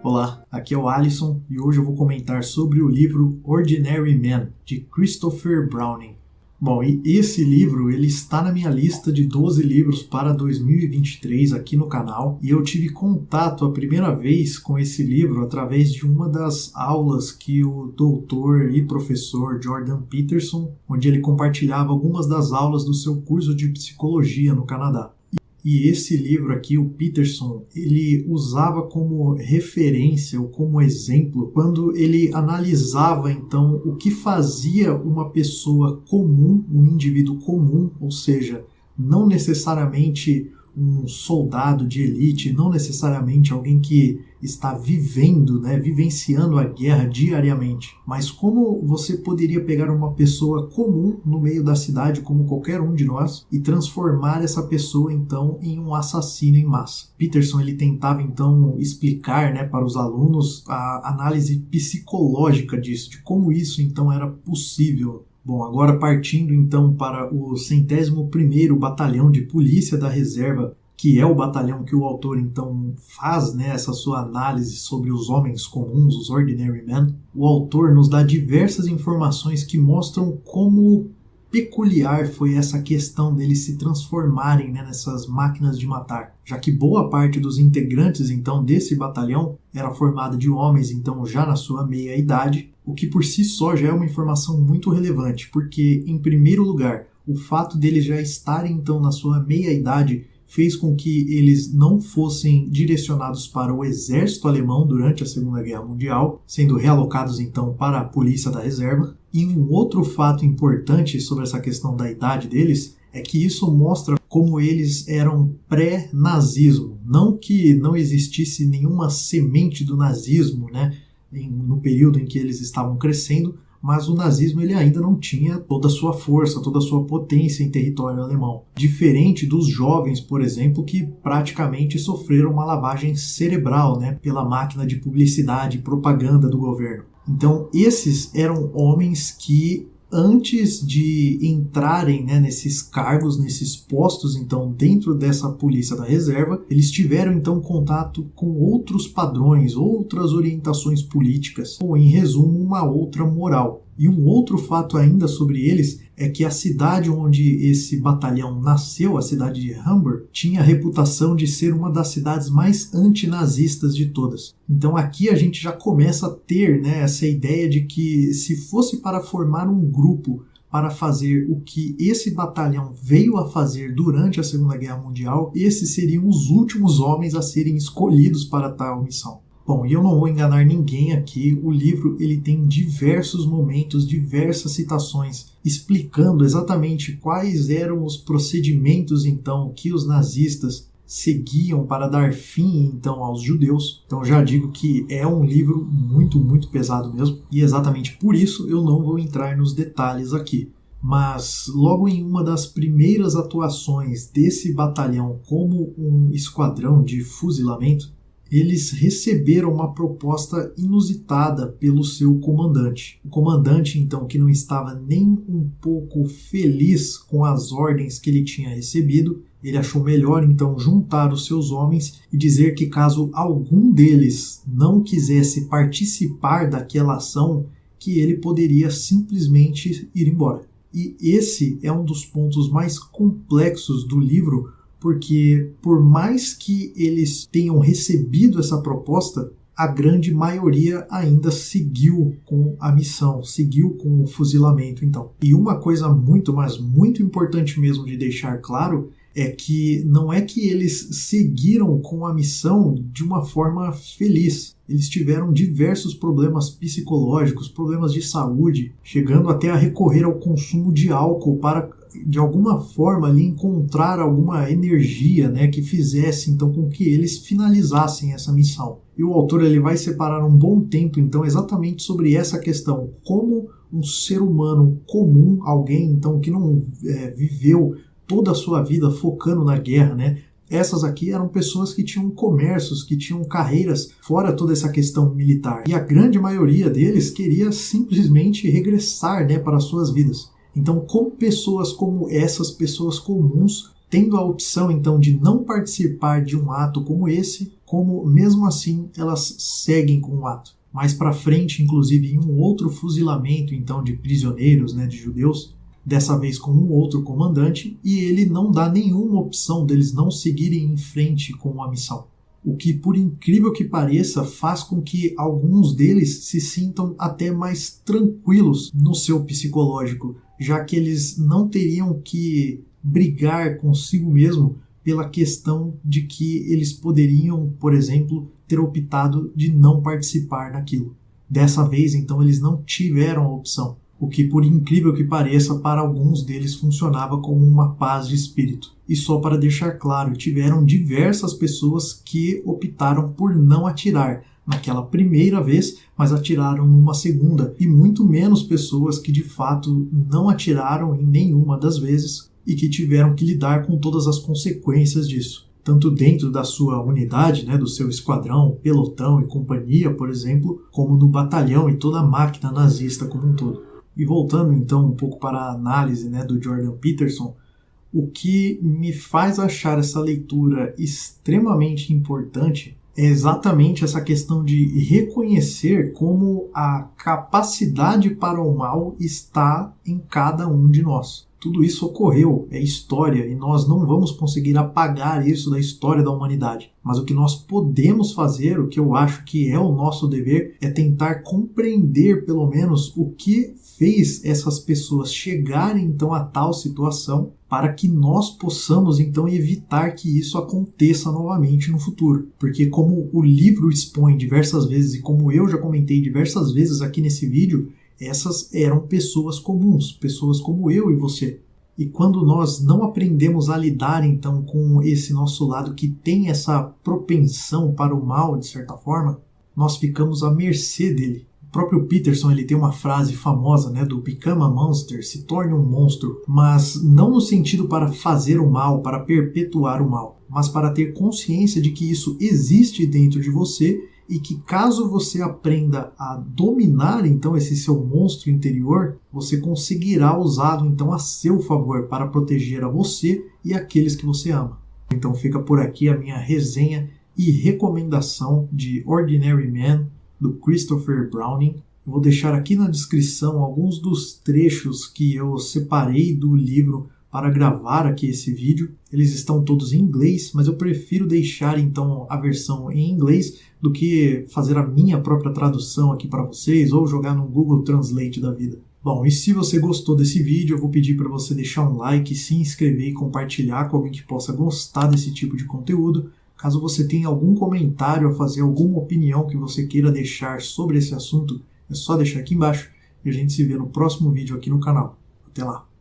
Olá, aqui é o Alisson e hoje eu vou comentar sobre o livro Ordinary Man, de Christopher Browning. Bom, e esse livro ele está na minha lista de 12 livros para 2023 aqui no canal, e eu tive contato a primeira vez com esse livro através de uma das aulas que o doutor e professor Jordan Peterson, onde ele compartilhava algumas das aulas do seu curso de psicologia no Canadá. E esse livro aqui, o Peterson, ele usava como referência ou como exemplo quando ele analisava então o que fazia uma pessoa comum, um indivíduo comum, ou seja, não necessariamente um soldado de elite, não necessariamente alguém que está vivendo, vivenciando a guerra diariamente, mas como você poderia pegar uma pessoa comum no meio da cidade, como qualquer um de nós, e transformar essa pessoa então em um assassino em massa. Peterson ele tentava então explicar, para os alunos a análise psicológica disso, de como isso então era possível. Bom, agora partindo então para o 101º Batalhão de Polícia da Reserva, que é o batalhão que o autor então faz essa sua análise sobre os homens comuns, os Ordinary Men, o autor nos dá diversas informações que mostram como peculiar foi essa questão deles se transformarem nessas máquinas de matar, já que boa parte dos integrantes então desse batalhão era formada de homens então já na sua meia-idade, o que por si só já é uma informação muito relevante, porque em primeiro lugar, o fato deles já estarem então na sua meia-idade fez com que eles não fossem direcionados para o exército alemão durante a Segunda Guerra Mundial, sendo realocados então para a polícia da reserva. E um outro fato importante sobre essa questão da idade deles é que isso mostra como eles eram pré-nazismo. Não que não existisse nenhuma semente do nazismo, no período em que eles estavam crescendo, mas o nazismo ele ainda não tinha toda a sua força, toda a sua potência em território alemão. Diferente dos jovens, por exemplo, que praticamente sofreram uma lavagem cerebral pela máquina de publicidade e propaganda do governo. Então, esses eram homens que, antes de entrarem nesses cargos, nesses postos, então, dentro dessa polícia da reserva, eles tiveram, então, contato com outros padrões, outras orientações políticas, ou, em resumo, uma outra moral. E um outro fato ainda sobre eles é que a cidade onde esse batalhão nasceu, a cidade de Hamburg, tinha a reputação de ser uma das cidades mais antinazistas de todas. Então aqui a gente já começa a ter essa ideia de que se fosse para formar um grupo para fazer o que esse batalhão veio a fazer durante a Segunda Guerra Mundial, esses seriam os últimos homens a serem escolhidos para tal missão. Bom, e eu não vou enganar ninguém aqui, o livro ele tem diversos momentos, diversas citações, explicando exatamente quais eram os procedimentos então que os nazistas seguiam para dar fim então aos judeus. Então já digo que é um livro muito, muito pesado mesmo, e exatamente por isso eu não vou entrar nos detalhes aqui. Mas logo em uma das primeiras atuações desse batalhão como um esquadrão de fuzilamento, eles receberam uma proposta inusitada pelo seu comandante. O comandante, então, que não estava nem um pouco feliz com as ordens que ele tinha recebido, ele achou melhor, então, juntar os seus homens e dizer que caso algum deles não quisesse participar daquela ação, que ele poderia simplesmente ir embora. E esse é um dos pontos mais complexos do livro, porque por mais que eles tenham recebido essa proposta, a grande maioria ainda seguiu com a missão, seguiu com o fuzilamento então. E uma coisa muito, mas muito importante mesmo de deixar claro é que não é que eles seguiram com a missão de uma forma feliz. Eles tiveram diversos problemas psicológicos, problemas de saúde, chegando até a recorrer ao consumo de álcool para, de alguma forma, ali, encontrar alguma energia que fizesse então com que eles finalizassem essa missão. E o autor ele vai separar um bom tempo então exatamente sobre essa questão, como um ser humano comum, alguém então que não viveu toda a sua vida focando na guerra, essas aqui eram pessoas que tinham comércios, que tinham carreiras fora toda essa questão militar. E a grande maioria deles queria simplesmente regressar para as suas vidas. Então, como pessoas como essas, pessoas comuns, tendo a opção então de não participar de um ato como esse, como mesmo assim elas seguem com o ato. Mais para frente, inclusive, em um outro fuzilamento então de prisioneiros, de judeus, dessa vez com um outro comandante, e ele não dá nenhuma opção deles não seguirem em frente com a missão. O que, por incrível que pareça, faz com que alguns deles se sintam até mais tranquilos no seu psicológico, já que eles não teriam que brigar consigo mesmo pela questão de que eles poderiam, por exemplo, ter optado de não participar naquilo. Dessa vez, então, eles não tiveram a opção, o que, por incrível que pareça, para alguns deles funcionava como uma paz de espírito. E só para deixar claro, tiveram diversas pessoas que optaram por não atirar naquela primeira vez, mas atiraram numa segunda, e muito menos pessoas que de fato não atiraram em nenhuma das vezes e que tiveram que lidar com todas as consequências disso. Tanto dentro da sua unidade, do seu esquadrão, pelotão e companhia, por exemplo, como no batalhão e toda a máquina nazista como um todo. E voltando então um pouco para a análise do Jordan Peterson, o que me faz achar essa leitura extremamente importante é exatamente essa questão de reconhecer como a capacidade para o mal está em cada um de nós. Tudo isso ocorreu, é história, e nós não vamos conseguir apagar isso da história da humanidade. Mas o que nós podemos fazer, o que eu acho que é o nosso dever, é tentar compreender pelo menos o que fez essas pessoas chegarem então a tal situação, para que nós possamos então evitar que isso aconteça novamente no futuro. Porque como o livro expõe diversas vezes, e como eu já comentei diversas vezes aqui nesse vídeo, essas eram pessoas comuns, pessoas como eu e você. E quando nós não aprendemos a lidar então com esse nosso lado que tem essa propensão para o mal, de certa forma, nós ficamos à mercê dele. O próprio Peterson ele tem uma frase famosa do Become a Monster, se torne um monstro, mas não no sentido para fazer o mal, para perpetuar o mal, mas para ter consciência de que isso existe dentro de você e que caso você aprenda a dominar então esse seu monstro interior, você conseguirá usá-lo então a seu favor para proteger a você e aqueles que você ama. Então fica por aqui a minha resenha e recomendação de Ordinary Man, do Christopher Browning. Eu vou deixar aqui na descrição alguns dos trechos que eu separei do livro para gravar aqui esse vídeo. Eles estão todos em inglês, mas eu prefiro deixar então a versão em inglês do que fazer a minha própria tradução aqui para vocês ou jogar no Google Translate da vida. Bom, e se você gostou desse vídeo, eu vou pedir para você deixar um like, se inscrever e compartilhar com alguém que possa gostar desse tipo de conteúdo. Caso você tenha algum comentário a fazer, alguma opinião que você queira deixar sobre esse assunto, é só deixar aqui embaixo e a gente se vê no próximo vídeo aqui no canal. Até lá!